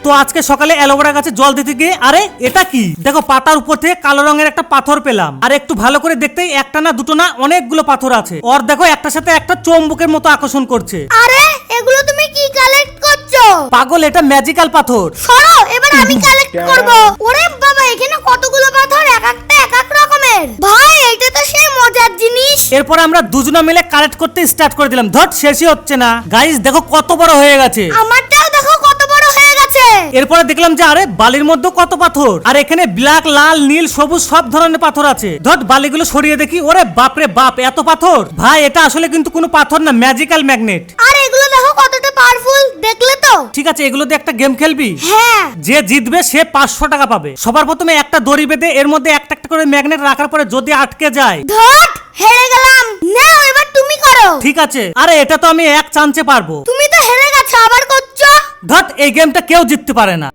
তো আজকে সকালে অ্যালোভেরা গাছে জল দিতে গিয়ে আরে এটা কি দেখো, পাতার উপর থেকে কালো রঙের একটা পাথর পেলাম। আর একটু ভালো করে দেখতেই একটা না দুটো না অনেকগুলো পাথর আছে। ওর দেখো একটার সাথে একটা চুম্বকের মতো আকর্ষণ করছে। আরে এগুলো তুমি কি কালেক্ট করছো? পাগল, এটা ম্যাজিক্যাল পাথর। সরো, এবার আমি কালেক্ট করব। ওরে বাবা, এখানে কতগুলো পাথর, এক একটা এক এক রকমের। ভাই এটা তো সেই মজার জিনিস। এরপর আমরা দুজনে মিলে কালেক্ট করতে স্টার্ট করে দিলাম। ধর শেষই হচ্ছে না। গাইস দেখো কত বড় হয়ে গেছে। আমারটাও দেখো কত বড় হয়ে গেছে। এরপরে দেখলাম যে আরে বালির মধ্যে কত পাথর, আর এখানে ব্ল্যাক, লাল, নীল, সবুজ সব ধরনের পাথর আছে। ধর বালিগুলো সরিয়ে দেখি, ওরে বাপরে বাপ, এত পাথর! ভাই এটা আসলে কিন্তু কোনো পাথর না, ম্যাজিক্যাল ম্যাগনেট। আর এগুলো দেখো কতটা পাওয়ারফুল, দেখলে তো? ঠিক আছে, এগুলো দিয়ে একটা গেম খেলবি? হ্যাঁ। যে জিতবে সে 500 টাকা পাবে। সবার প্রথমে একটা দড়ি বেঁধে এর মধ্যে একটা একটা করে ম্যাগনেট রাখার পরে যদি আটকে যায়, ধট, হেরে গেলাম। নাও এবার তুমি করো। ঠিক আছে। আরে এটা তো আমি এক চান্সে পারবো। তুমি তো হেরে গেছো, আবার করছো। ধর এই গেমটা কেউ জিততে পারে না।